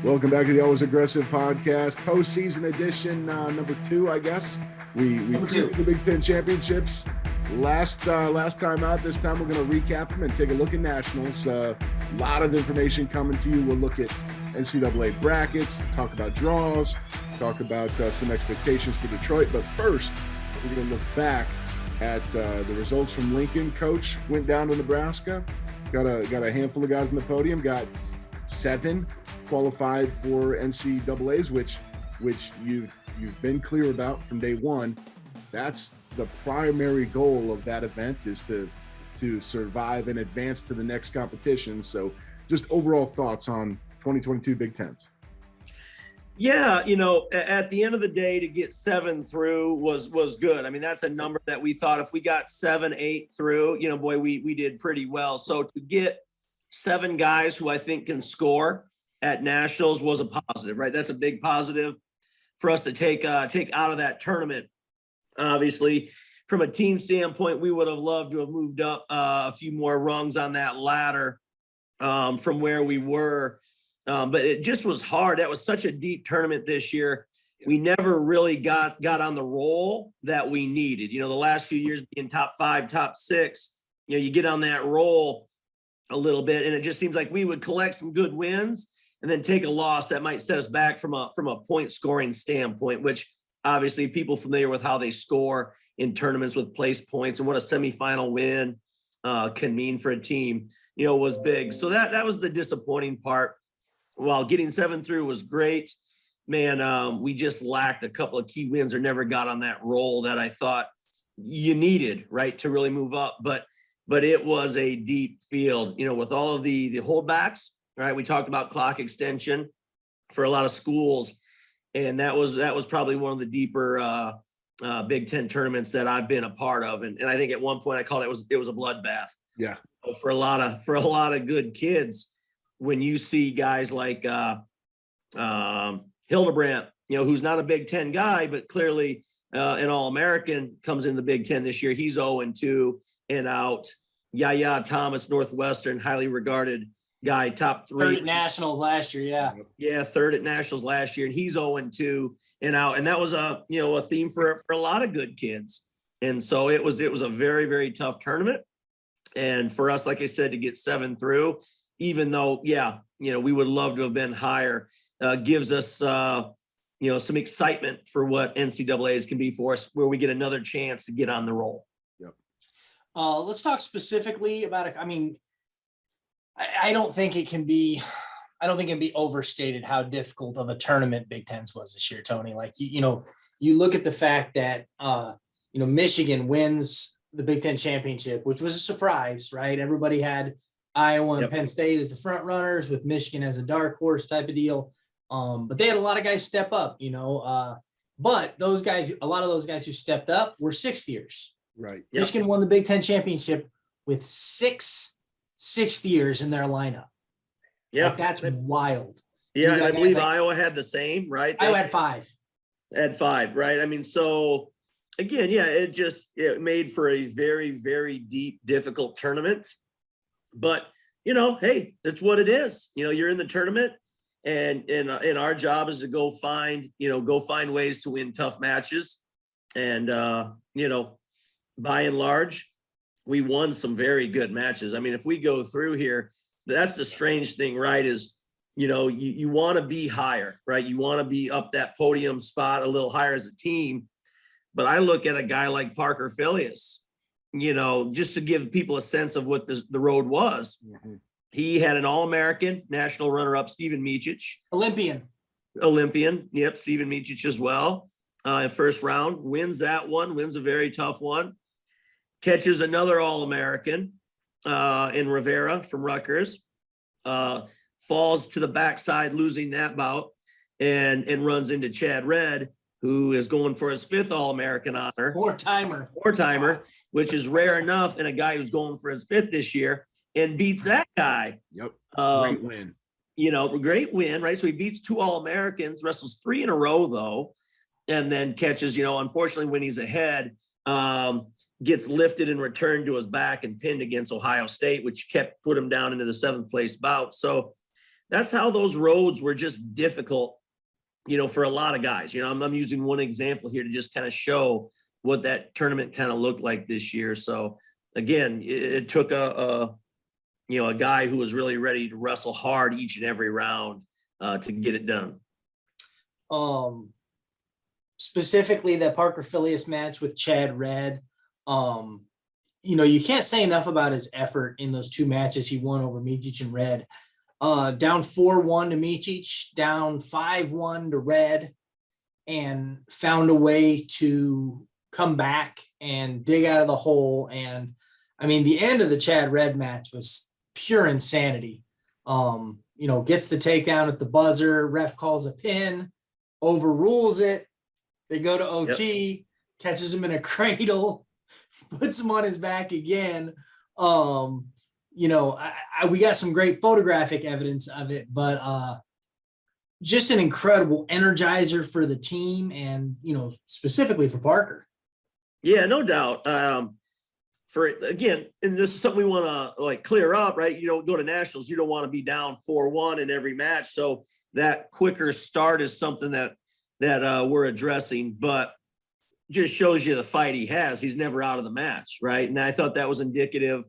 Welcome back to the Always Aggressive podcast, postseason edition number 2, I guess. We previewed the Big Ten championships last time out. This time we're going to recap them and take a look at nationals. A lot of information coming to you. We'll look at NCAA brackets, talk about draws, talk about some expectations for Detroit. But first, we're going to look back at the results from Lincoln. Coach went down to Nebraska, got a handful of guys on the podium, got 7 qualified for NCAAs, which you've been clear about from day one. That's the primary goal of that event, is to survive and advance to the next competition. So just overall thoughts on 2022 Big Tens. Yeah, at the end of the day, to get 7 through was good. I mean, that's a number that we thought if we got 7, 8 through, we did pretty well. So to get 7 guys who I think can score at nationals was a positive, right? That's a big positive for us to take out of that tournament. Obviously, from a team standpoint, we would have loved to have moved up a few more rungs on that ladder from where we were. But it just was hard. That was such a deep tournament this year. We never really got on the roll that we needed. The last few years being top 5, top 6, you get on that roll a little bit, and it just seems like we would collect some good wins and then take a loss that might set us back from a point scoring standpoint, which obviously people familiar with how they score in tournaments with place points and what a semifinal win can mean for a team, was big. So that was the disappointing part. While getting 7 through was great, man, we just lacked a couple of key wins or never got on that roll that I thought you needed, right, to really move up. But it was a deep field, with all of the holdbacks, right? We talked about clock extension for a lot of schools, and that was probably one of the deeper Big Ten tournaments that I've been a part of. And I think at one point I called it was a bloodbath. Yeah. For a lot of good kids. When you see guys like Hildebrandt, who's not a Big Ten guy, but clearly an All-American, comes in the Big Ten this year. He's 0-2 and out. Yaya Thomas, Northwestern, highly regarded guy, top 3. 3rd at nationals last year, yeah. Yeah, 3rd at nationals last year, and he's 0-2 and out. And that was a theme for a lot of good kids. And so it was a very, very tough tournament. And for us, like I said, to get 7 through, even though, we would love to have been higher, gives us, some excitement for what NCAAs can be for us, where we get another chance to get on the roll. Yep. Let's talk specifically about it. I mean, I don't think it can be overstated how difficult of a tournament Big Tens was this year, Tony. Like, you look at the fact that, Michigan wins the Big Ten championship, which was a surprise, right? Everybody had Iowa and Penn State as the front runners, with Michigan as a dark horse type of deal. But they had a lot of guys step up, but those guys, a lot of those guys who stepped up were 6th years. Right. Michigan won the Big Ten championship with 6 6th years in their lineup. Yeah. Like, that's wild. Yeah. And I believe Iowa had the same, right? Iowa had 5. Had 5, right? I mean, so again, it made for a very, very deep, difficult tournament. But, hey, that's what it is. You're in the tournament, and our job is to go find ways to win tough matches. And, by and large, we won some very good matches. I mean, if we go through here, that's the strange thing, right? Is, you want to be higher, right? You want to be up that podium spot a little higher as a team. But I look at a guy like Parker Filius, just to give people a sense of what the road was. Mm-hmm. He had an All-American, national runner-up, Stephen Micic. Olympian. Yep, Stephen Micic as well. In first round, wins that one, wins a very tough one. Catches another All-American in Rivera from Rutgers. Falls to the backside, losing that bout, and runs into Chad Redd, who is going for his 5th All-American honor. Four-timer, which is rare enough in a guy who's going for his 5th this year, and beats that guy. Yep. Great win. Great win, right? So he beats 2 All-Americans, wrestles 3 in a row, though, and then catches, unfortunately, when he's ahead, gets lifted and returned to his back and pinned against Ohio State, which put him down into the 7th place bout. So that's how those roads were just difficult, for a lot of guys. I'm using one example here to just kind of show what that tournament kind of looked like this year. So again, it took a guy who was really ready to wrestle hard each and every round to get it done. Specifically that Parker Phileas match with Chad Red. You can't say enough about his effort in those two matches he won over Micic and Red. Down 4-1 to Micic, down 5-1 to Red, and found a way to come back and dig out of the hole. And the end of the Chad Red match was pure insanity. Gets the takedown at the buzzer, ref calls a pin, overrules it. They go to OT, catches him in a cradle, puts him on his back again. We got some great photographic evidence of it, but just an incredible energizer for the team and, specifically for Parker. Yeah, no doubt. And this is something we want to clear up, right? You don't go to nationals, you don't want to be down 4-1 in every match. So that quicker start is something that we're addressing, but just shows you the fight he has. He's never out of the match, right? And I thought that was indicative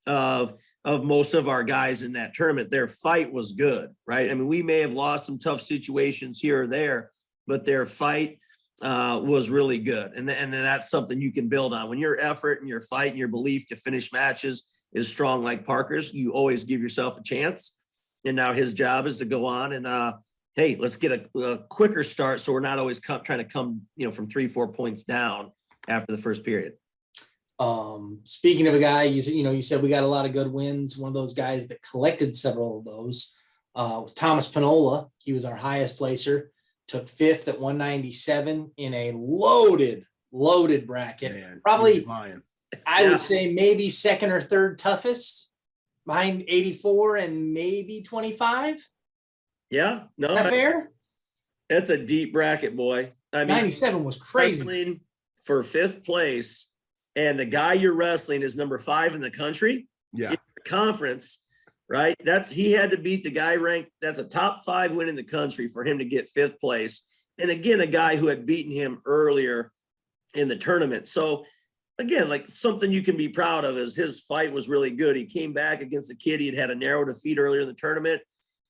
of most of our guys in that tournament. Their fight was good, right? We may have lost some tough situations here or there, but their fight was really good. And then that's something you can build on. When your effort and your fight and your belief to finish matches is strong like Parker's, you always give yourself a chance. And now his job is to go on and, hey, let's get a quicker start so we're not always trying to come, from 3-4 points down after the first period. Speaking of a guy, you said we got a lot of good wins. One of those guys that collected several of those, Thomas Penola, he was our highest placer, took 5th at 197 in a loaded bracket. Man, probably, I would say maybe second or third toughest behind 84 and maybe 25. Yeah, no, is that fair? That's a deep bracket, boy. 97 was crazy. Wrestling for 5th place, and the guy you're wrestling is number 5 in the country. Yeah, in the conference, right? He had to beat the guy ranked. That's a top 5 win in the country for him to get 5th place. And again, a guy who had beaten him earlier in the tournament. So again, something you can be proud of is his fight was really good. He came back against a kid he had a narrow defeat earlier in the tournament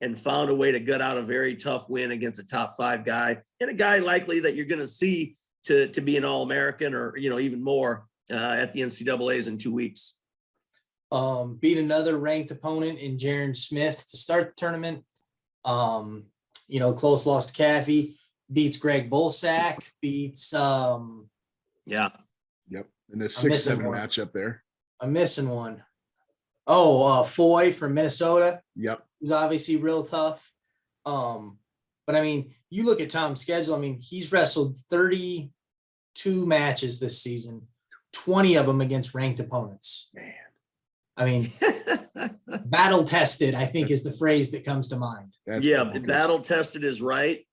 and found a way to gut out a very tough win against a top 5 guy, and a guy likely that you're going to see to be an All-American or, even more at the NCAAs in 2 weeks. Beat another ranked opponent in Jaron Smith to start the tournament. Close loss to Caffey, beats Greg Bolsack, beats Yep. In the 6-7 matchup there. I'm missing one. Foy from Minnesota. Yep. Who's obviously real tough. But you look at Tom's schedule. He's wrestled 32 matches this season, 20 of them against ranked opponents. Man. Battle tested, I think, is the phrase that comes to mind. Battle tested is right.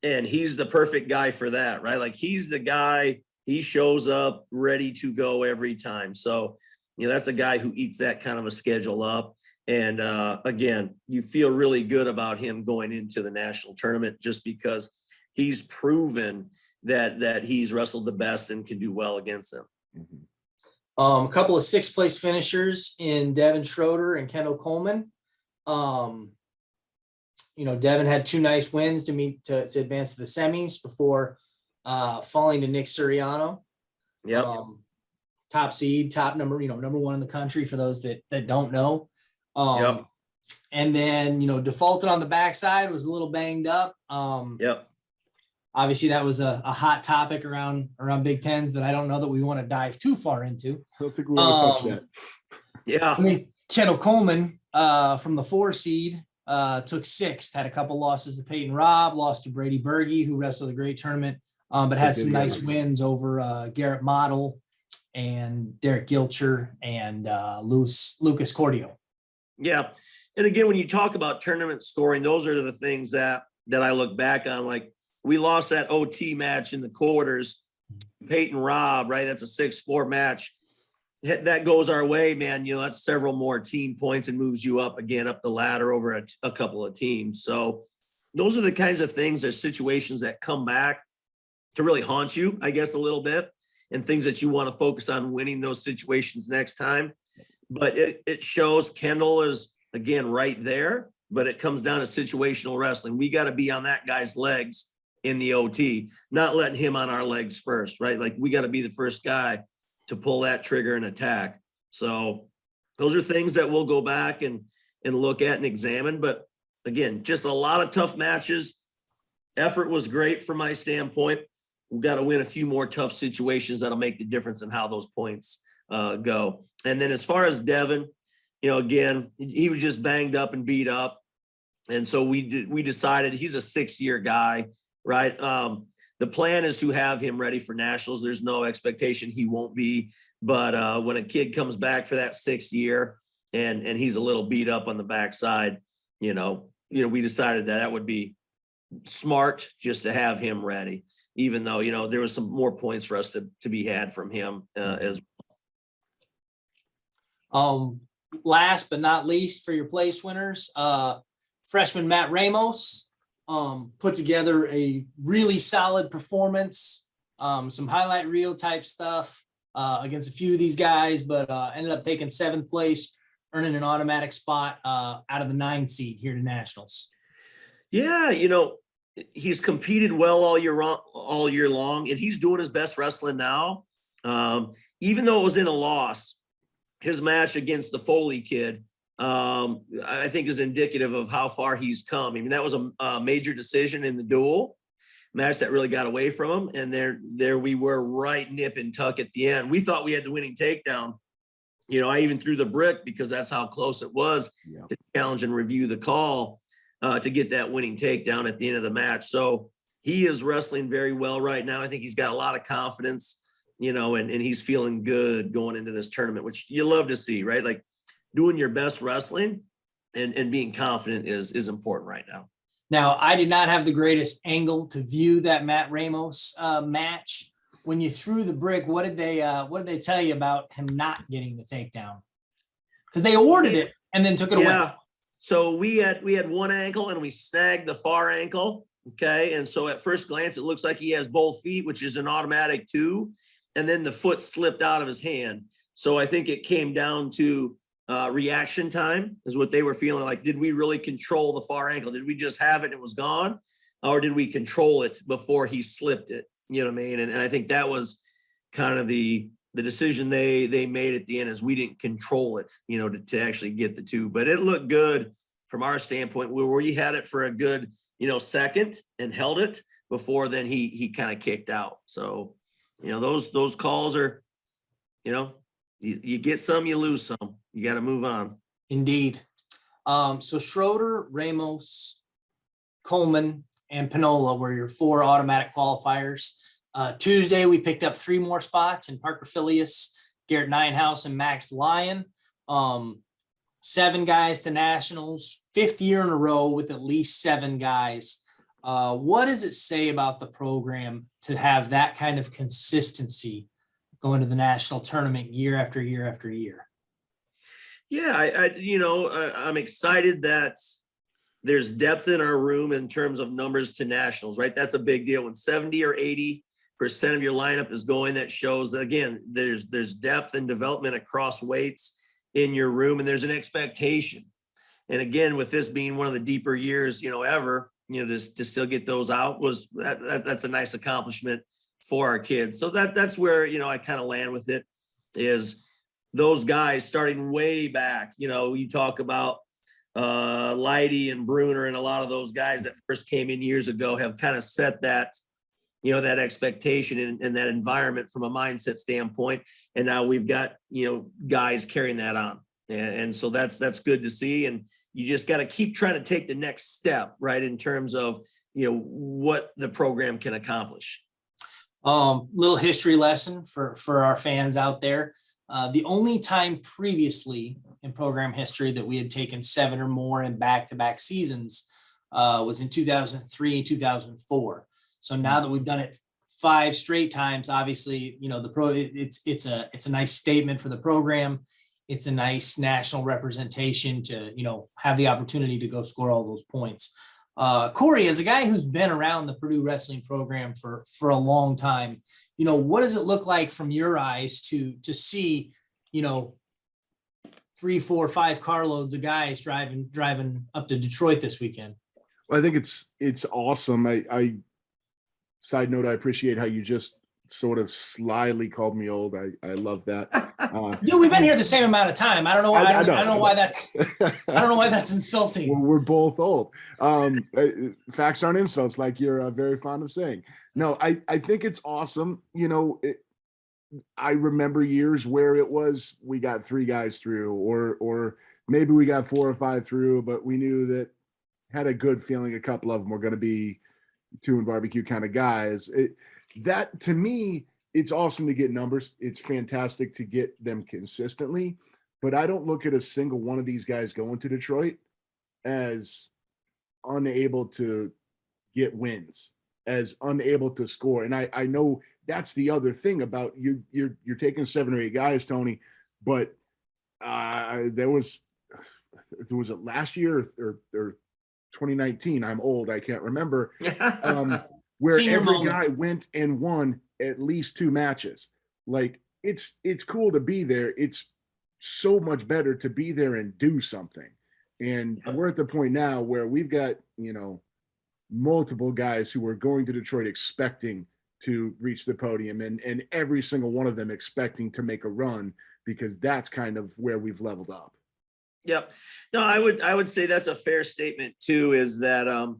And he's the perfect guy for that, right? He's the guy, he shows up ready to go every time. So, that's a guy who eats that kind of a schedule up. And again, you feel really good about him going into the national tournament just because he's proven that he's wrestled the best and can do well against them. A couple of 6th place finishers in Devin Schroder and Kendall Coleman. Devin had 2 nice wins to advance to the semis before falling to Nick Suriano. Yep. Top seed, top number 1 in the country for those that don't know. And then, defaulted on the backside, was a little banged up. Obviously that was a hot topic around Big Ten that I don't know that we want to dive too far into. I don't think we want to touch that. Yeah. Kendall Coleman from the 4 seed took 6th, had a couple losses to Peyton Robb, lost to Brady Berge, who wrestled a great tournament, but had some nice wins over Garrett Model and Derek Gilcher and Lucas Cordio. Yeah. And again, when you talk about tournament scoring, those are the things that I look back on. We lost that OT match in the quarters, Peyton Robb, right? That's a 6-4 match. that goes our way, man, that's several more team points and moves you up the ladder over a couple of teams. So those are the kinds of things, or situations that come back to really haunt you, I guess, a little bit, and things that you want to focus on winning those situations next time. But it shows Kendall is, again, right there, but it comes down to situational wrestling. We got to be on that guy's legs in the OT, not letting him on our legs first, right? Like, we got to be the first guy to pull that trigger and attack. So those are things that we'll go back and look at and examine. But again, just a lot of tough matches. Effort was great from my standpoint. We've got to win a few more tough situations that'll make the difference in how those points go. And then as far as Devin, again, he was just banged up and beat up. And so we decided he's a 6-year guy, right? The plan is to have him ready for nationals. There's no expectation he won't be, but when a kid comes back for that 6th year and he's a little beat up on the backside, we decided that would be smart just to have him ready, even though, there was some more points for us to be had from him as well. Last but not least, for your place winners, freshman Matt Ramos put together a really solid performance, some highlight reel type stuff against a few of these guys, but ended up taking 7th place, earning an automatic spot out of the 9 seed here to nationals. Yeah, he's competed well all year long, and he's doing his best wrestling now. Even though it was in a loss, his match against the Foley kid, I think, is indicative of how far he's come. I mean, that was a major decision in the duel match that really got away from him. And there we were, right nip and tuck at the end. We thought we had the winning takedown. I even threw the brick because that's how close it was to challenge and review the call to get that winning takedown at the end of the match. So he is wrestling very well right now. I think he's got a lot of confidence, and he's feeling good going into this tournament, which you love to see, right? Like, doing your best wrestling and being confident is important right now. Now, I did not have the greatest angle to view that Matt Ramos match. When you threw the brick, what did they tell you about him not getting the takedown? Because they awarded it and then took it away. So we had one ankle and we snagged the far ankle. Okay. And so at first glance, it looks like he has both feet, which is an automatic 2. And then the foot slipped out of his hand. So I think it came down to reaction time is what they were feeling like. Did we really control the far ankle? Did we just have it and it was gone? Or did we control it before he slipped it? You know what I mean? And I think that was kind of the decision they made at the end, is we didn't control it, to actually get the 2. But it looked good from our standpoint, where we had it for a good, second and held it before then he kind of kicked out. So, those calls are, you get some, you lose some. You got to move on. Indeed. So Schroder, Ramos, Coleman, and Penola were your 4 automatic qualifiers. Tuesday, we picked up 3 more spots in Parker Phileas, Garrett Ninehouse, and Max Lyon. 7 guys to nationals, 5th year in a row with at least 7 guys. What does it say about the program to have that kind of consistency going to the national tournament year after year after year? Yeah, I'm excited that there's depth in our room in terms of numbers to nationals, right? That's a big deal. When 70 or 80% of your lineup is going, that shows that, again, there's depth and development across weights in your room, and there's an expectation. And again, with this being one of the deeper years, ever, to still get those out that's a nice accomplishment for our kids. So that's where, I kind of land with it, is those guys starting way back. You talk about Leidy and Bruner, and a lot of those guys that first came in years ago have kind of set that, that expectation and that environment from a mindset standpoint. And now we've got, guys carrying that on. And so that's good to see. And you just got to keep trying to take the next step, right, in terms of, what the program can accomplish. Little history lesson for our fans out there. The only time previously in program history that we had taken 7 or more in back-to-back seasons was in 2003, 2004. So now that we've done it 5 straight times. Obviously, it's a nice statement for the program. It's a nice national representation to, have the opportunity to go score all those points. Corey, as a guy who's been around the Purdue wrestling program for a long time, what does it look like from your eyes to see, 3, 4, 5 carloads of guys driving up to Detroit this weekend? Well, I think it's awesome. I side note, I appreciate how you just sort of slyly called me old. I love that. Dude, we've been here the same amount of time. I don't know why. I don't know why that's. I don't know why that's insulting. Well, we're both old. Facts aren't insults, like you're very fond of saying. No, I think it's awesome. I remember years where it was we got 3 guys through, or maybe we got 4 or 5 through, but we knew that had a good feeling a couple of them were going to be 2 and barbecue kind of guys. That to me, it's awesome to get numbers. It's fantastic to get them consistently, but I don't look at a single one of these guys going to Detroit as unable to get wins, as unable to score. And I know that's the other thing about you. You're taking 7 or 8 guys, Tony, but there was it last year or 2019? I'm old. I can't remember. Where Senior every moment. guy went and won at least 2 matches. Like it's cool to be there. It's so much better to be there and do something. And we're at the point now where we've got, multiple guys who are going to Detroit expecting to reach the podium, and every single one of them expecting to make a run, because that's kind of where we've leveled up. Yep. No, I would say that's a fair statement too, is that,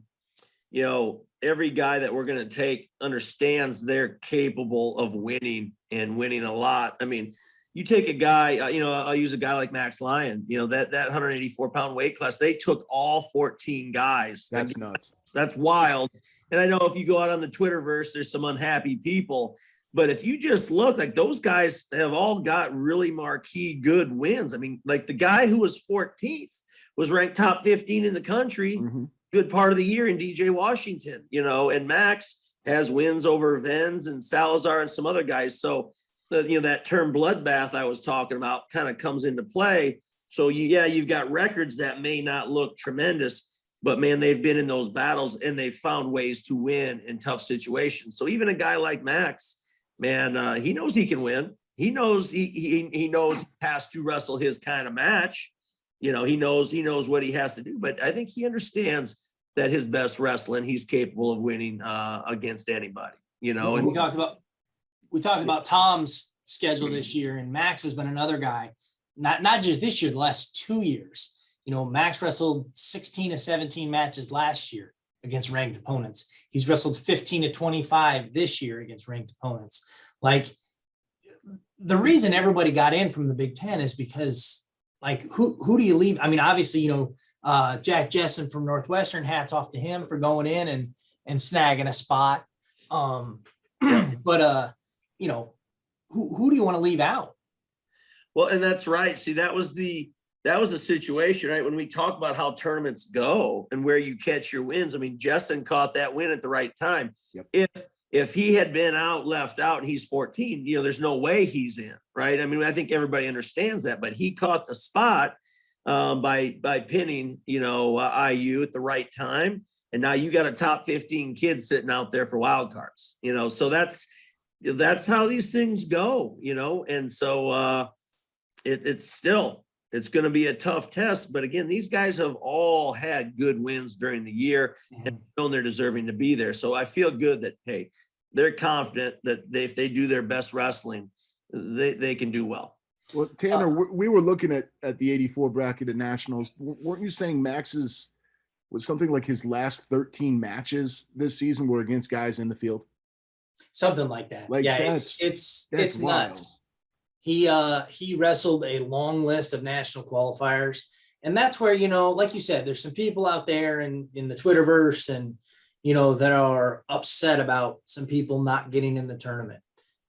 every guy that we're going to take understands they're capable of winning and winning a lot. I mean, you take a guy, I'll use a guy like Max Lyon, that 184-pound weight class, they took all 14 guys. That's nuts. That's wild. And I know if you go out on the Twitterverse, there's some unhappy people, but if you just look, like those guys have all got really marquee good wins. I mean, like the guy who was 14th was ranked top 15 in the country. Mm-hmm. Good part of the year in DJ Washington, and Max has wins over Venz and Salazar and some other guys. So that term bloodbath I was talking about kind of comes into play. So you've got records that may not look tremendous, but man, they've been in those battles and they've found ways to win in tough situations. So even a guy like Max, man, he knows he can win. He knows he knows he has to wrestle his kind of match. He knows what he has to do, but I think he understands that his best wrestling, he's capable of winning against anybody, And we talked about Tom's schedule this year, and Max has been another guy, not just this year, the last 2 years. Max wrestled 16 to 17 matches last year against ranked opponents. He's wrestled 15 to 25 this year against ranked opponents. Like, the reason everybody got in from the Big Ten is because, like, who do you leave? I mean, obviously, Jack Jessen from Northwestern, hats off to him for going in and snagging a spot. But who do you want to leave out? Well, and that's right. See, that was the situation, right? When we talk about how tournaments go and where you catch your wins. I mean, Jessen caught that win at the right time. Yep. If he had been left out, and he's 14, there's no way he's in, right? I mean, I think everybody understands that, but he caught the spot by pinning, IU at the right time. And now you got a top 15 kid sitting out there for wild cards, so that's how these things go, and so it's going to be a tough test. But again, these guys have all had good wins during the year and known they're deserving to be there. So I feel good that, hey, they're confident that if they do their best wrestling, they can do well. Well, Tanner, we were looking at the 84 bracket of nationals. Weren't you saying Max's was something like his last 13 matches this season were against guys in the field? Something like that. Like, yeah, that's it's nuts. He wrestled a long list of national qualifiers. And that's where, like you said, there's some people out there in the Twitterverse and, that are upset about some people not getting in the tournament,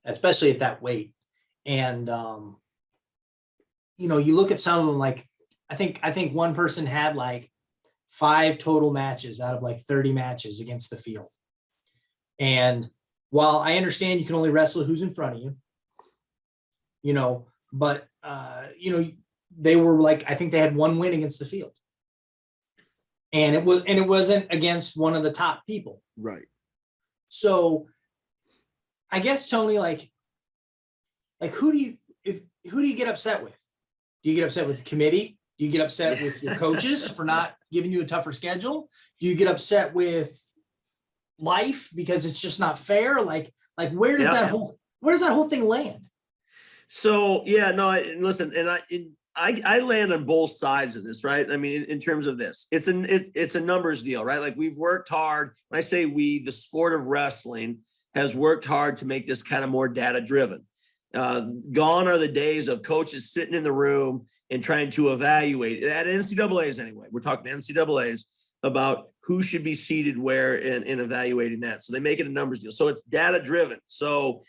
especially at that weight. And, you look at some of them, like, I think one person had like 5 total matches out of like 30 matches against the field. And while I understand you can only wrestle who's in front of you, but they were like, I think they had one win against the field. And it wasn't against one of the top people. Right. So I guess, Tony, like who do you get upset with? Do you get upset with the committee? Do you get upset with your coaches for not giving you a tougher schedule? Do you get upset with life because it's just not fair? Like where does that whole thing land? So listen, and I land on both sides of this, right? I mean, in terms of this, it's a numbers deal, right? Like we've worked hard. When I say we, the sport of wrestling has worked hard to make this kind of more data driven. Gone are the days of coaches sitting in the room and trying to evaluate at NCAAs anyway. We're talking NCAAs about who should be seated where in evaluating that. So they make it a numbers deal. So it's data driven. So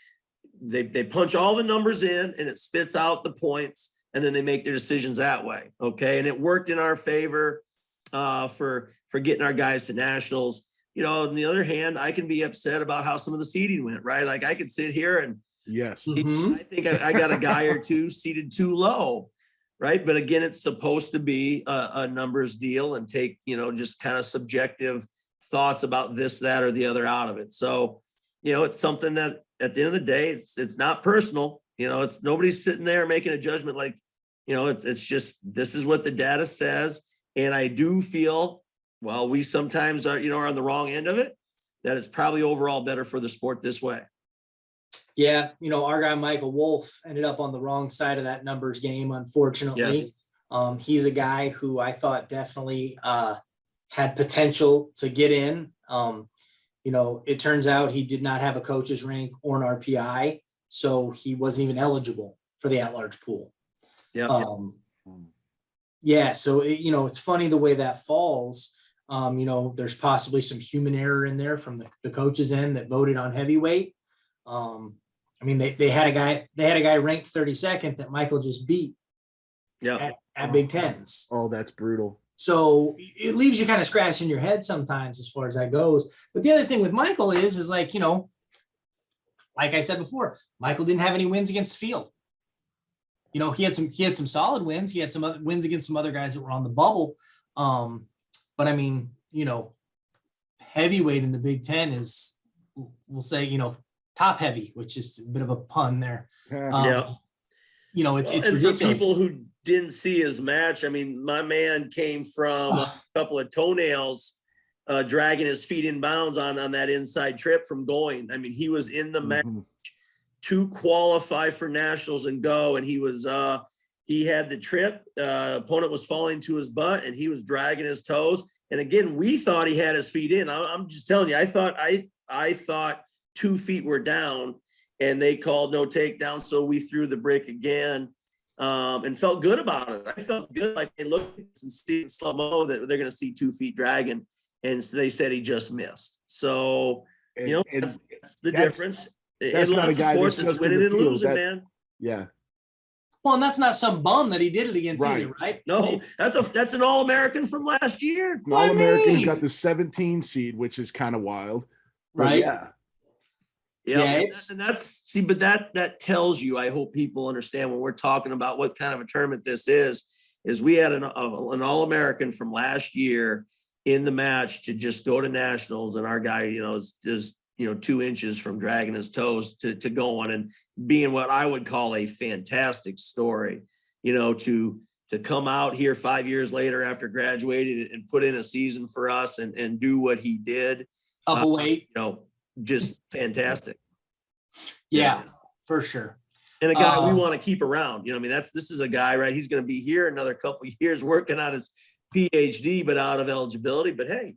they punch all the numbers in and it spits out the points and then they make their decisions that way. Okay. And it worked in our favor for getting our guys to nationals. On the other hand, I can be upset about how some of the seeding went, right? Like I could sit here and yes, I think I got a guy or two seated too low. Right. But again, it's supposed to be a numbers deal and take, just kind of subjective thoughts about this, that, or the other out of it. So, it's something that at the end of the day, it's not personal. It's nobody's sitting there making a judgment like, it's just, this is what the data says. And I do feel, while we sometimes are, are on the wrong end of it, that it's probably overall better for the sport this way. Yeah, our guy Michael Wolf ended up on the wrong side of that numbers game, unfortunately. Yes. He's a guy who I thought definitely had potential to get in. It turns out he did not have a coach's rank or an RPI, so he wasn't even eligible for the at-large pool. Yeah. Yeah, so it's funny the way that falls. There's possibly some human error in there from the coach's end that voted on heavyweight. They had a guy ranked 32nd that Michael just beat at Big Tens. Oh, that's brutal. So it leaves you kind of scratching your head sometimes as far as that goes. But the other thing with Michael is like, like I said before, Michael didn't have any wins against the field. He had some solid wins. He had some other wins against some other guys that were on the bubble. But I mean, heavyweight in the Big Ten is, we'll say, top heavy, which is a bit of a pun there. It's ridiculous. For people who didn't see his match, I mean, my man came from a couple of toenails, dragging his feet in bounds on that inside trip from going. I mean, he was in the match to qualify for nationals and go, and he was he had the trip. Opponent was falling to his butt, and he was dragging his toes. And again, we thought he had his feet in. I'm just telling you, I thought 2 feet were down and they called no takedown. So we threw the brick again and felt good about it. I felt good. Like they looked and see in slow-mo that they're going to see 2 feet dragging. And so they said he just missed. So, that's the difference. That's not a guy that's just winning and losing, man. Yeah. Well, and that's not some bum that he did it against either, right? No, that's an All-American from last year. An All-American's got the 17 seed, which is kind of wild. Right. Yeah, but that tells you, I hope people understand when we're talking about what kind of a tournament this is we had an All-American from last year in the match to just go to nationals, and our guy, is 2 inches from dragging his toes to going and being what I would call a fantastic story, to come out here 5 years later after graduating and put in a season for us and do what he did. Up a weight. Just fantastic. Yeah, for sure. And a guy we want to keep around. This is a guy, right? He's going to be here another couple of years working on his PhD, but out of eligibility. But hey,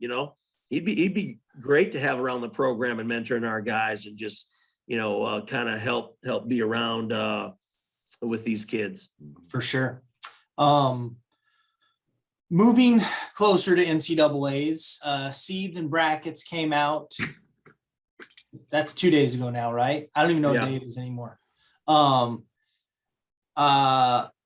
he'd be great to have around the program and mentoring our guys and just, kind of help be around with these kids. For sure. Moving closer to NCAAs, seeds and brackets came out. That's 2 days ago now, right? I don't even know what day it is anymore.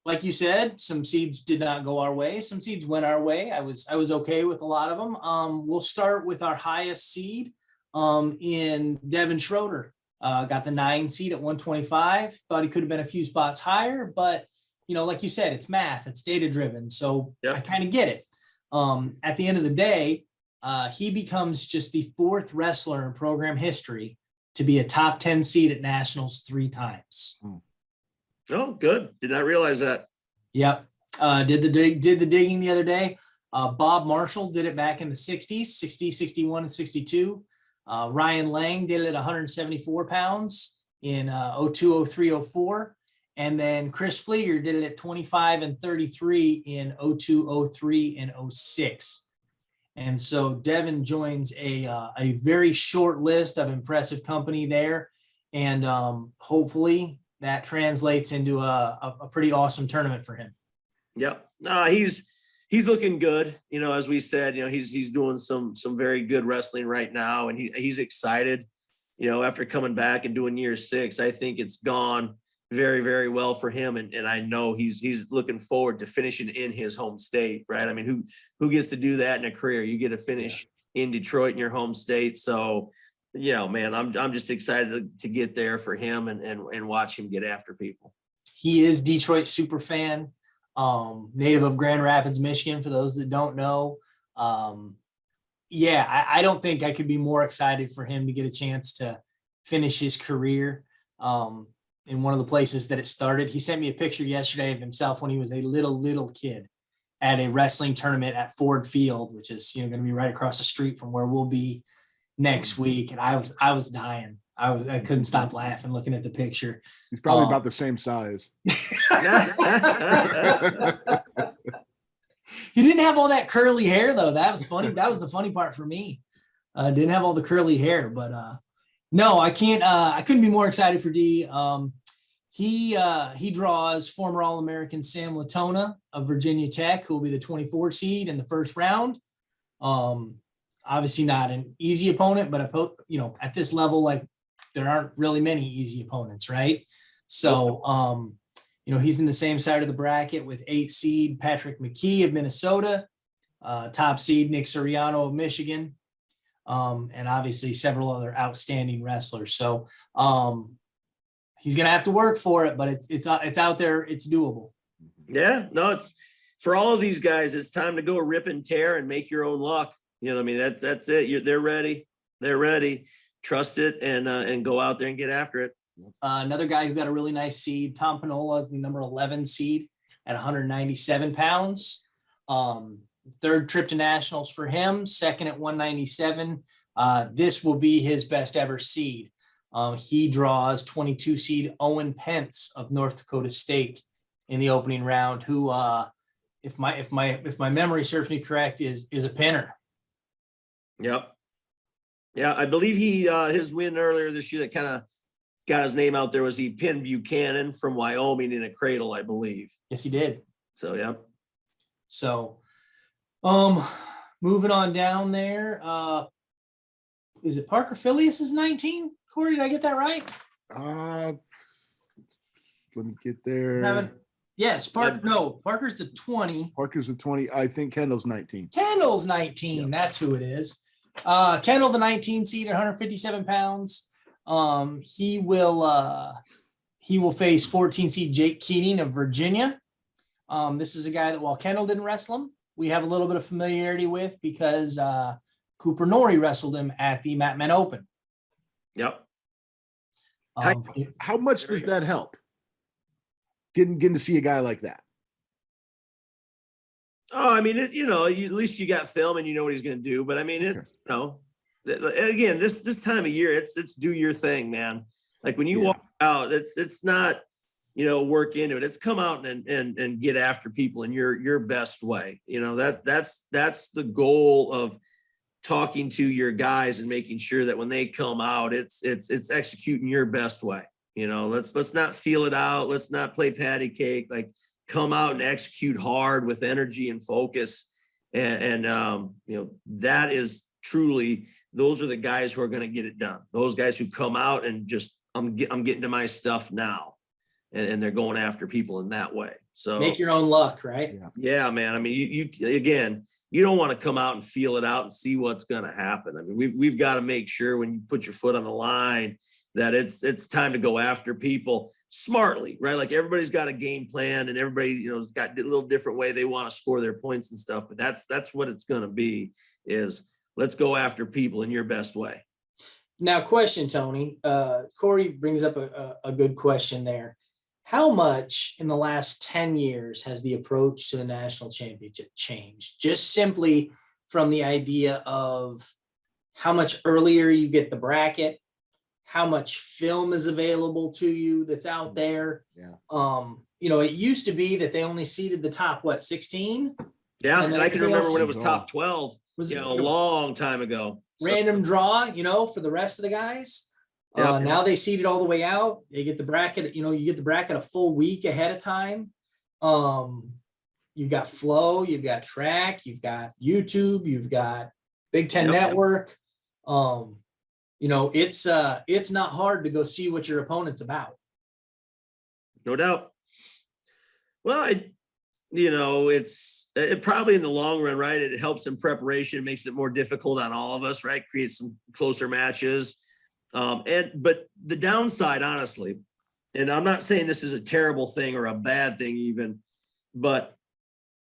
Like you said, some seeds did not go our way. Some seeds went our way. I was okay with a lot of them. We'll start with our highest seed. in Devin Schroder. Got the 9 seed at 125. Thought he could have been a few spots higher, but like you said, it's math, it's data driven. So I kind of get it. At the end of the day, he becomes just the 4th wrestler in program history to be a top 10 seed at nationals 3 times. Oh, good. Did not realize that. Yep. Did the digging the other day. Bob Marshall did it back in the 60s, 60, 61, and 62. Ryan Lang did it at 174 pounds in 02, 03, 04. And then Chris Flieger did it at 25 and 33 in 02, 03, and 06. And so Devin joins a very short list of impressive company there. And hopefully that translates into a pretty awesome tournament for him. Yep. He's looking good. As we said, he's doing some very good wrestling right now, and he's excited. After coming back and doing year 6, I think it's gone very, very well for him, and I know he's looking forward to finishing in his home state, right? I mean, who gets to do that in a career? You get to finish in Detroit in your home state. So, man, I'm just excited to get there for him and watch him get after people. He is Detroit super fan. Native of Grand Rapids, Michigan, for those that don't know. I don't think I could be more excited for him to get a chance to finish his career in one of the places that it started. He sent me a picture yesterday of himself when he was a little kid at a wrestling tournament at Ford Field, which is going to be right across the street from where we'll be next week. And I was dying. I couldn't stop laughing looking at the picture. He's probably about the same size. He didn't have all that curly hair though. That was funny. That was the funny part for me. Didn't have all the curly hair, but no, I can't. I couldn't be more excited for D. He draws former All-American Sam Latona of Virginia Tech, who will be the 24 seed in the first round. Obviously not an easy opponent, but at this level, like there aren't really many easy opponents, right? So, he's in the same side of the bracket with 8 seed Patrick McKee of Minnesota, top seed Nick Soriano of Michigan, and obviously several other outstanding wrestlers. So he's going to have to work for it, but it's out there. It's doable. Yeah, no, it's for all of these guys. It's time to go rip and tear and make your own luck. I mean, that's it. They're ready. They're ready. Trust it and go out there and get after it. Another guy who got a really nice seed, Tom Penola, is the number 11 seed at 197 pounds. 3rd trip to nationals for him, 2nd at 197. This will be his best ever seed. He draws 22 seed Owen Pence of North Dakota State in the opening round, who, if my memory serves me correct, is a pinner. Yep. Yeah, I believe his win earlier this year that kind of got his name out there was he pinned Buchanan from Wyoming in a cradle, I believe. Yes, he did. So, yeah. So, moving on down there, is it Parker Phileas is 19? Corey, did I get that right? Let me get there. Yes, Parker's the 20. Parker's the 20. I think Kendall's 19. Kendall's 19. Yep. That's who it is. Kendall, the 19 seed at 157 pounds. He will face 14 seed Jake Keating of Virginia. This is a guy that while Kendall didn't wrestle him, we have a little bit of familiarity with because Cooper Norrie wrestled him at the Mat Men Open. Yep. How much does that help? Getting to see a guy like that. Oh, I mean, at least you got film and you know what he's going to do. But I mean, it's again, this time of year, it's do your thing, man. Like when you walk out, it's not work into it. It's come out and get after people in your best way. That's the goal of talking to your guys and making sure that when they come out, it's executing your best way. Let's not feel it out. Let's not play patty cake. Like come out and execute hard with energy and focus. And that is truly, those are the guys who are going to get it done. Those guys who come out and just, I'm getting to my stuff now. And they're going after people in that way. So make your own luck, right? Yeah, man. I mean, you you don't want to come out and feel it out and see what's going to happen. I mean, we've got to make sure when you put your foot on the line that it's time to go after people smartly, right? Like everybody's got a game plan and everybody, you know, has got a little different way they want to score their points and stuff, but that's what it's going to be, is let's go after people in your best way. Now, question, Tony. Corey brings up a good question there. How much in the last 10 years has the approach to the national championship changed? Just simply from the idea of how much earlier you get the bracket, how much film is available to you that's out there. Yeah. You know, it used to be that they only seeded the top, 16? Yeah, and I can remember when it was top 12, Was you know, a long time ago. Random draw, you know, for the rest of the guys. Yep. Now they seed it all the way out. They get the bracket, you know, you get the bracket a full week ahead of time. You've got flow, you've got track, you've got YouTube, you've got Big Ten Network. You know, it's not hard to go see what your opponent's about. No doubt. Well, you know, it probably in the long run, right? It helps in preparation, makes it more difficult on all of us, right? Creates some closer matches. But the downside, honestly, and I'm not saying this is a terrible thing or a bad thing even, but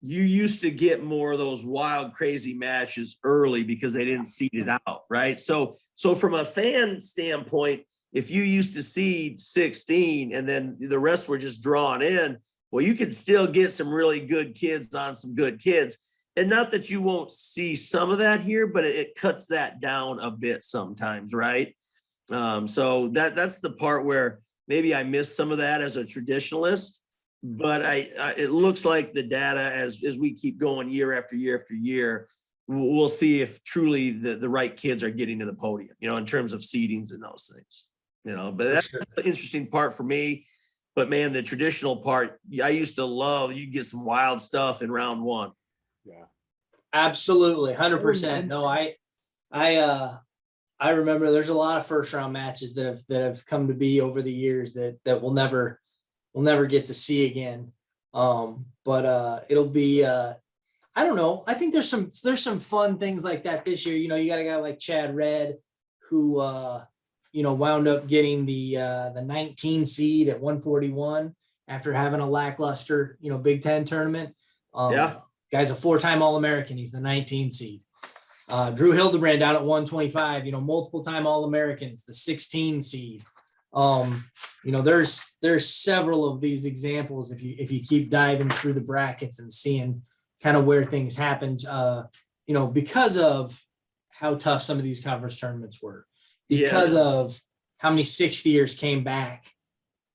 you used to get more of those wild, crazy matches early because they didn't seed it out, right? So from a fan standpoint, if you used to seed 16 and then the rest were just drawn in, well, you could still get some really good kids on some good kids. And not that you won't see some of that here, but it cuts that down a bit sometimes, right? So that's the part where maybe I missed some of that as a traditionalist, but it looks like the data as we keep going year after year after year, we'll see if truly the right kids are getting to the podium, you know, in terms of seedings and those things, you know. But that's the interesting part for me. But man, the traditional part, I used to love, you get some wild stuff in round one. Yeah, absolutely. 100%. No, I remember there's a lot of first round matches that have come to be over the years that we'll never get to see again. But it'll be, I don't know. I think there's some fun things like that this year. You know, you got a guy like Chad Redd who, you know, wound up getting the 19 seed at 141 after having a lackluster, you know, Big Ten tournament. Guy's a 4-time All-American. He's the 19 seed. Drew Hildebrand down at 125, you know, multiple time All-American. It's the 16 seed. You know, there's several of these examples if you keep diving through the brackets and seeing kind of where things happened, you know, because of how tough some of these conference tournaments were, because of how many 60ers came back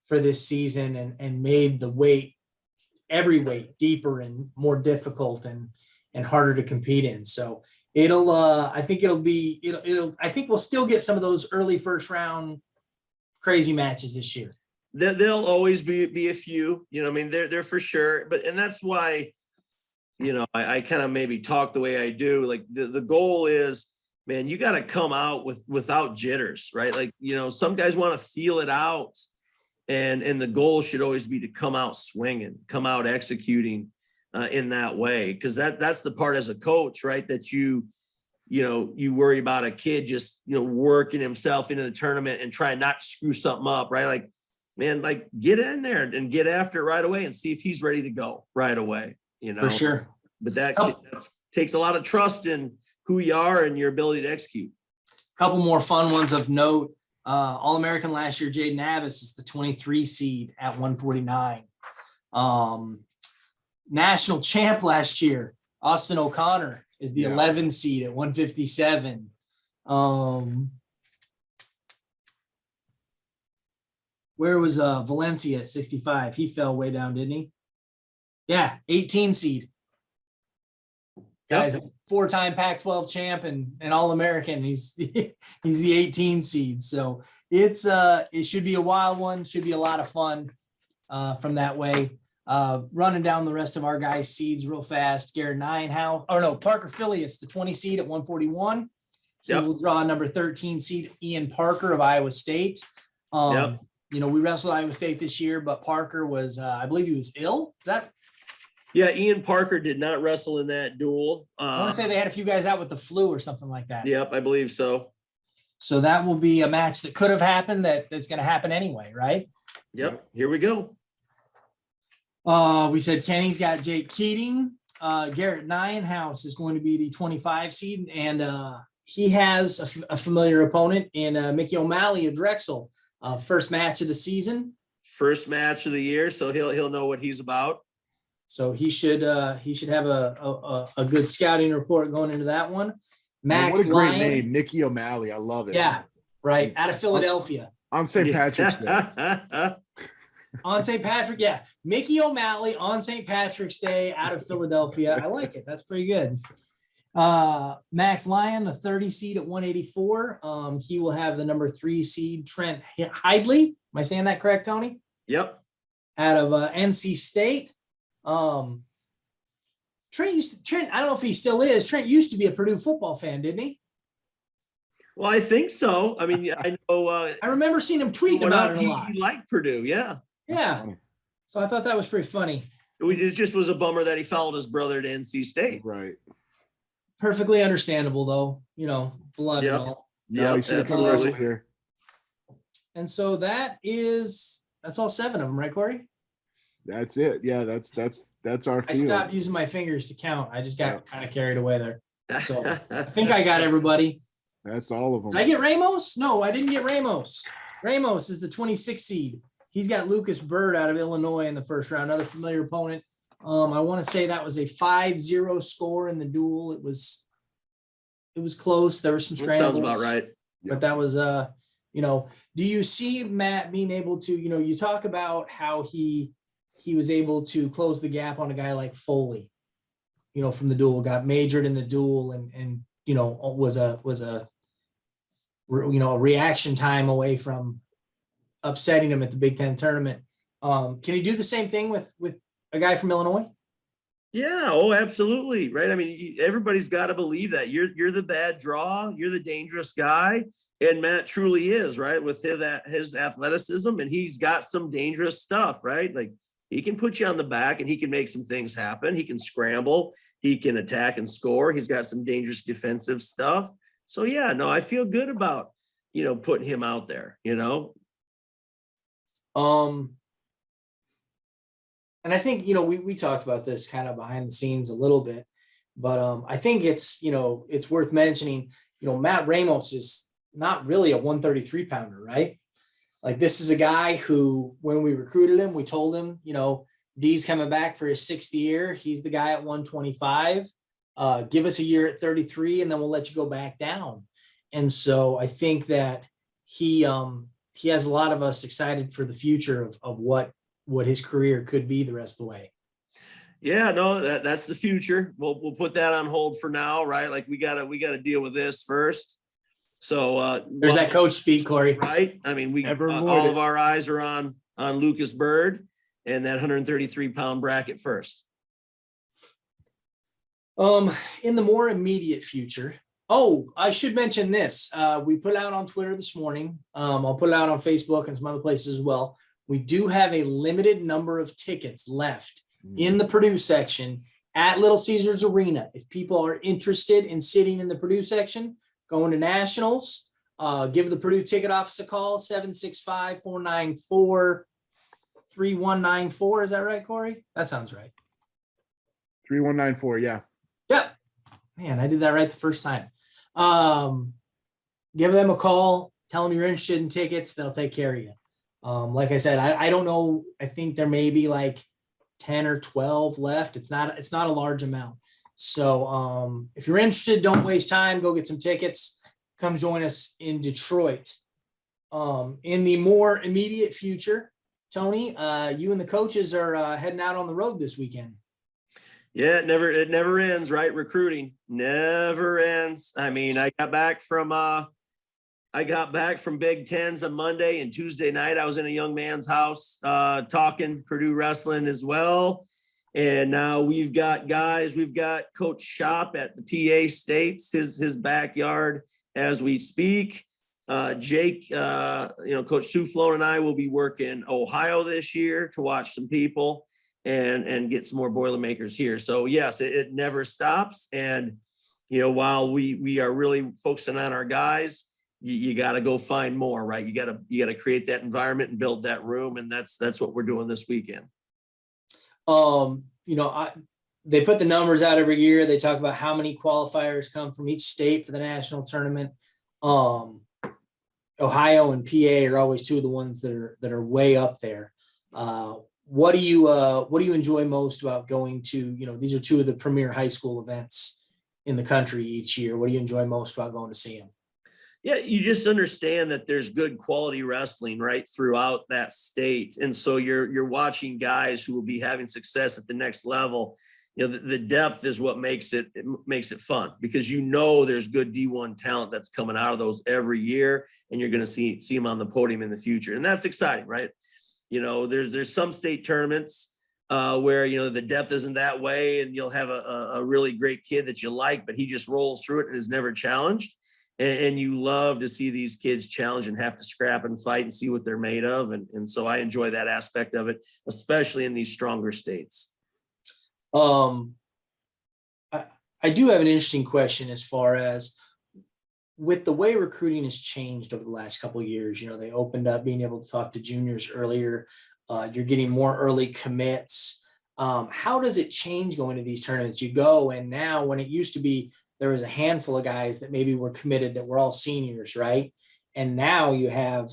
for this season and made the every weight deeper and more difficult and harder to compete in. So I think we'll still get some of those early first round crazy matches this year. There'll always be a few, you know, I mean, they're for sure, and that's why, you know, I kind of maybe talk the way I do. Like the goal is, man, you got to come out without jitters, right? Like, you know, some guys want to feel it out, and the goal should always be to come out swinging, come out executing in that way, because that's the part as a coach, right? That you worry about a kid just, you know, working himself into the tournament and trying not to screw something up, right? Like, man, like get in there and get after it right away and see if he's ready to go right away, you know? For sure. But that takes a lot of trust in who you are and your ability to execute. A couple more fun ones of note. All-American last year, Jaden Abbas is the 23 seed at 149. National champ last year, Austin O'Connor is the 11 seed at 157. Where was Valencia at 65? He fell way down, didn't he? Yeah, 18 seed. Guy's a 4-time Pac-12 champ and All-American. He's the 18 seed. So it should be a wild one. Should be a lot of fun from that way. Running down the rest of our guys' seeds real fast. Garrett Parker Phileas, the 20 seed at 141. He will draw number 13 seed Ian Parker of Iowa State. You know, we wrestled Iowa State this year, but Parker was, I believe he was ill. Is that Yeah, Ian Parker did not wrestle in that duel. I want to say they had a few guys out with the flu or something like that. Yep, I believe so. So that will be a match that could have happened that's going to happen anyway, right? Yep, here we go. We said Kenny's got Jake Keating. Garrett Nienhouse is going to be the 25 seed, and he has a familiar opponent in Mickey O'Malley of Drexel. First match of the season. First match of the year, so he'll know what he's about. So he should have a good scouting report going into that one. Max what a great Lyon. name, Mickey O'Malley. I love it. Yeah, right. Out of Philadelphia. On St. Patrick's Day. On St. Patrick, yeah. Mickey O'Malley on St. Patrick's Day out of Philadelphia. I like it. That's pretty good. Max Lyon, the 30 seed at 184. He will have the number 3 seed Trent Hidley. Am I saying that correct, Tony? Yep. Out of NC State. Trent, I don't know if he still is. Trent used to be a Purdue football fan, didn't he? Well, I think so. I mean, I know. I remember seeing him tweeting about it a lot. He liked Purdue, yeah. Yeah. So I thought that was pretty funny. It just was a bummer that he followed his brother to NC State. Right. Perfectly understandable, though. You know, blood and all. Yeah, Absolutely. Here. And so that's all 7 of them, right, Corey? That's it. Yeah, that's our I field. stopped using my fingers to count. I just got kind of carried away there. So I think I got everybody. That's all of them. Did I get Ramos? No, I didn't get Ramos. Ramos is the 26th seed. He's got Lucas Bird out of Illinois in the first round, another familiar opponent. I want to say that was a 5-0 score in the duel. It was close. There were some scrambles. Sounds about right. But that was do you see Matt being able to, you talk about how he was able to close the gap on a guy like Foley, from the duel, got majored in the duel and was a reaction time away from upsetting him at the Big Ten tournament. Can he do the same thing with a guy from Illinois? Yeah. Oh, absolutely. Right. I mean, everybody's got to believe that you're the bad draw. You're the dangerous guy. And Matt truly is, right, with his athleticism, and he's got some dangerous stuff, right? Like he can put you on the back and he can make some things happen. He can scramble. He can attack and score. He's got some dangerous defensive stuff. So, yeah, no, I feel good about, putting him out there, And I think, we talked about this kind of behind the scenes a little bit, but I think it's worth mentioning, Matt Ramos is not really a 133 pounder, right? Like this is a guy who, when we recruited him, we told him, D's coming back for his 6th year. He's the guy at 125. Give us a year at 33 and then we'll let you go back down. And so I think that he has a lot of us excited for the future of what his career could be the rest of the way. Yeah, no, that's the future. We'll put that on hold for now, right? Like we gotta deal with this first. So there's that coach speak, Corey. Right? I mean, all of our eyes are on Lucas Bird and that 133-pound bracket first. In the more immediate future. Oh, I should mention this. We put out on Twitter this morning. I'll put it out on Facebook and some other places as well. We do have a limited number of tickets left in the Purdue section at Little Caesars Arena. If people are interested in sitting in the Purdue section, going to nationals, give the Purdue ticket office a call, 765-494-3194. Is that right, Corey? That sounds right. 3194. Yeah. Yep. Man, I did that right the first time. Give them a call. Tell them you're interested in tickets. They'll take care of you. Like I said, I don't know. I think there may be like 10 or 12 left. It's not a large amount. So if you're interested, don't waste time. Go get some tickets. Come join us in Detroit. In the more immediate future, Tony, you and the coaches are heading out on the road this weekend. Yeah, it never ends, right? Recruiting never ends. I mean, I got back from Big Tens on Monday, and Tuesday night I was in a young man's house talking Purdue wrestling as well. And now we've got Coach Shop at the PA States, his backyard as we speak. Jake, Coach Soufflon and I will be working Ohio this year to watch some people. and get some more Boilermakers here. So yes, it never stops. And, while we are really focusing on our guys, you got to go find more, right? You got to create that environment and build that room. And that's what we're doing this weekend. They put the numbers out every year. They talk about how many qualifiers come from each state for the national tournament. Ohio and PA are always two of the ones that are way up there. What do you enjoy most about going to, these are two of the premier high school events in the country each year. What do you enjoy most about going to see them? Yeah, you just understand that there's good quality wrestling right throughout that state. And so you're watching guys who will be having success at the next level. The depth is what makes it fun, because there's good D1 talent that's coming out of those every year, and you're going to see them on the podium in the future. And that's exciting, right? There's some state tournaments where, the depth isn't that way, and you'll have a really great kid that you like, but he just rolls through it and is never challenged. And you love to see these kids challenge and have to scrap and fight and see what they're made of. And so I enjoy that aspect of it, especially in these stronger states. I do have an interesting question as far as with the way recruiting has changed over the last couple of years. They opened up being able to talk to juniors earlier. You're getting more early commits. How does it change going to these tournaments? You go, and now when it used to be, there was a handful of guys that maybe were committed that were all seniors, right? And now you have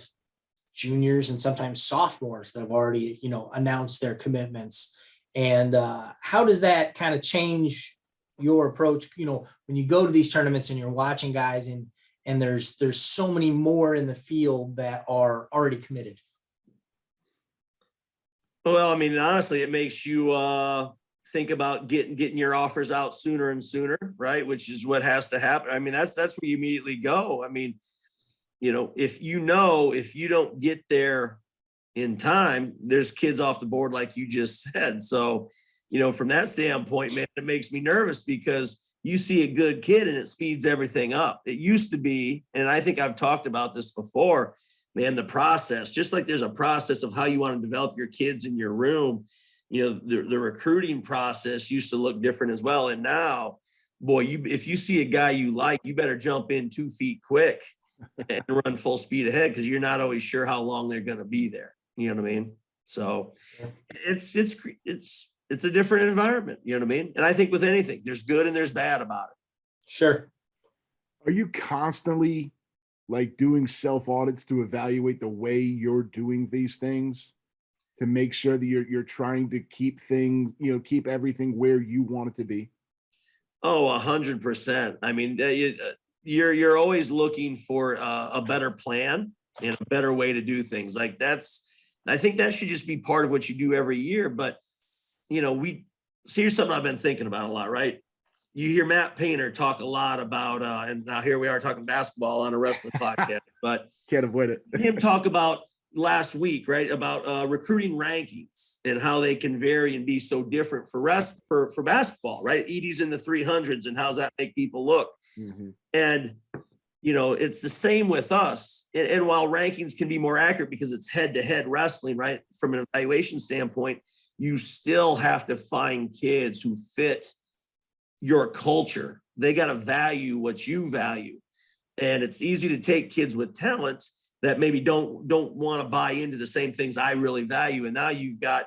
juniors and sometimes sophomores that have already, announced their commitments. And how does that kind of change your approach? When you go to these tournaments and you're watching guys and there's so many more in the field that are already committed. Well, honestly, it makes you think about getting your offers out sooner and sooner, right? Which is what has to happen. That's where you immediately go. If you don't get there in time, there's kids off the board, like you just said. So, from that standpoint, man, it makes me nervous, because you see a good kid and it speeds everything up. It used to be, and I think I've talked about this before, man, the process, just like there's a process of how you want to develop your kids in your room, the recruiting process used to look different as well. And now, boy, if you see a guy you like, you better jump in 2 feet quick and run full speed ahead, because you're not always sure how long they're going to be there. You know what I mean? So it's a different environment. You know what I mean? And I think with anything, there's good and there's bad about it. Sure. Are you constantly doing self audits to evaluate the way you're doing these things, to make sure that you're trying to keep keep everything where you want it to be? Oh, 100%. You're always looking for a better plan and a better way to do things. I think that should just be part of what you do every year. But, here's something I've been thinking about a lot, right? You hear Matt Painter talk a lot about, and now here we are talking basketball on a wrestling podcast, but can't avoid it. Him talk about last week, right? About recruiting rankings and how they can vary and be so different for basketball, right? Edie's in the 300s, and how's that make people look? Mm-hmm. And, it's the same with us. And while rankings can be more accurate because it's head-to-head wrestling, right? From an evaluation standpoint, you still have to find kids who fit your culture. They got to value what you value. And it's easy to take kids with talent that maybe don't want to buy into the same things I really value. And now you've got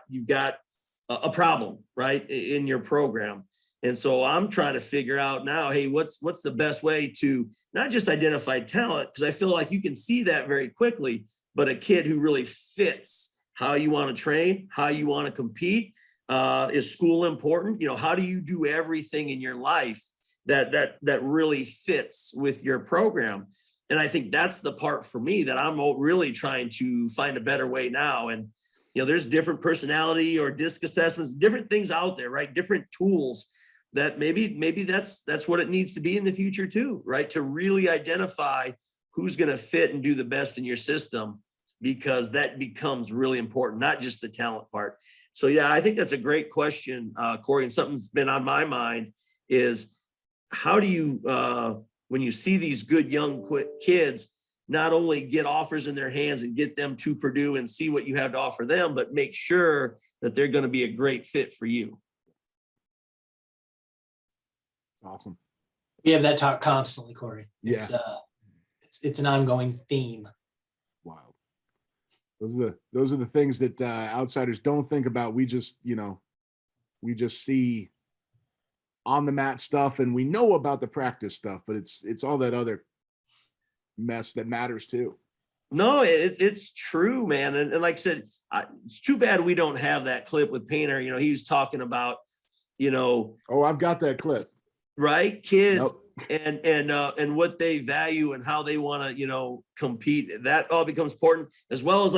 a problem, right, in your program. And so I'm trying to figure out now, hey, what's the best way to not just identify talent, because I feel like you can see that very quickly, but a kid who really fits how you want to train, how you want to compete. Is school important? How do you do everything in your life that really fits with your program? And I think that's the part for me that I'm really trying to find a better way now. And, there's different personality or disc assessments, different things out there, right? Different tools that maybe that's what it needs to be in the future too, right? To really identify who's going to fit and do the best in your system, because that becomes really important, not just the talent part. So, yeah, I think that's a great question, Corey, and something that's been on my mind is how do you, when you see these good young kids, not only get offers in their hands and get them to Purdue and see what you have to offer them, but make sure that they're going to be a great fit for you. Awesome. We have that talk constantly, Corey. Yeah. It's an ongoing theme. Wild. Those are the things that outsiders don't think about. We just see on the mat stuff, and we know about the practice stuff, but it's all that other mess that matters too. No, it's true, man. And like I said, it's too bad we don't have that clip with Painter. He was talking about, Oh, I've got that clip. Right. Kids. Nope. And what they value and how they want to, compete. That all becomes important, as well as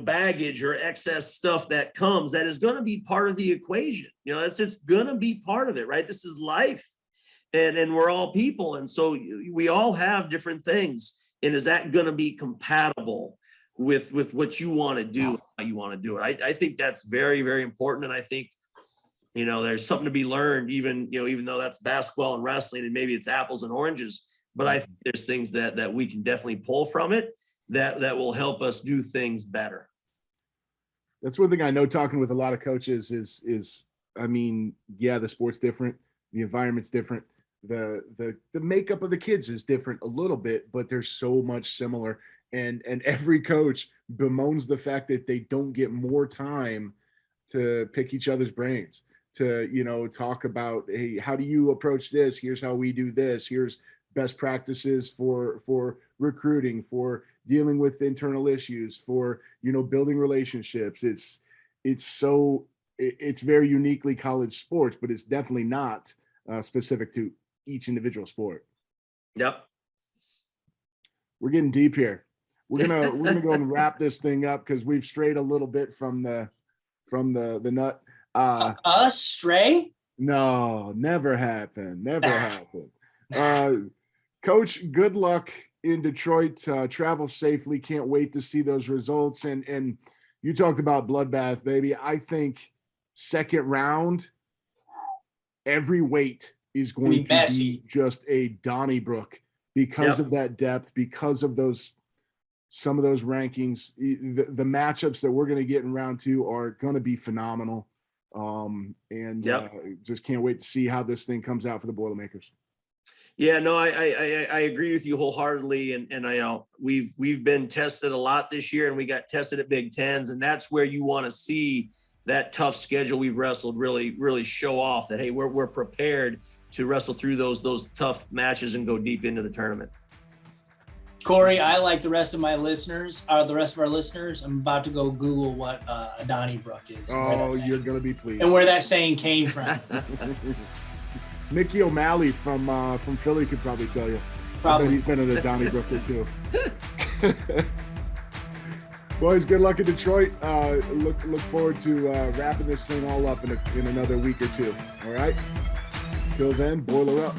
baggage or excess stuff that comes, that is going to be part of the equation. It's going to be part of it, right? This is life, and we're all people. And so we all have different things. And is that going to be compatible with what you want to do, how you want to do it? I think that's very, very important. And I think, there's something to be learned, even though that's basketball and wrestling, and maybe it's apples and oranges, but I think there's things that we can definitely pull from it that will help us do things better. That's one thing I know, talking with a lot of coaches, is the sport's different. The environment's different. The makeup of the kids is different a little bit, but there's so much similar. And every coach bemoans the fact that they don't get more time to pick each other's brains, to, talk about, hey, how do you approach this? Here's how we do this. Here's best practices for recruiting, for dealing with internal issues, for, building relationships. It's very uniquely college sports, but it's definitely not specific to each individual sport. Yep. We're getting deep here. We're gonna go and wrap this thing up, because we've strayed a little bit from the nut. Us stray? No, never happened. Coach, good luck in Detroit. Travel safely. Can't wait to see those results. And you talked about bloodbath, baby. I think second round, every weight is going to be just a Donnybrook, because of that depth, because of some of those rankings. The matchups that we're going to get in round 2 are going to be phenomenal. Just can't wait to see how this thing comes out for the Boilermakers. Yeah, no, I agree with you wholeheartedly. And I know we've been tested a lot this year, and we got tested at Big Tens, and that's where you want to see that tough schedule we've wrestled really, really show off that, hey, we're prepared to wrestle through those tough matches and go deep into the tournament. Corey, I, like the rest of our listeners, I'm about to go Google what a Donnybrook is. Oh, you're going to be pleased. And where that saying came from. Mickey O'Malley from Philly could probably tell you. Probably. I bet he's been at a Donnybrook or two. Boys, good luck in Detroit. Look forward to wrapping this thing all up in another week or two. All right? Till then, boiler up.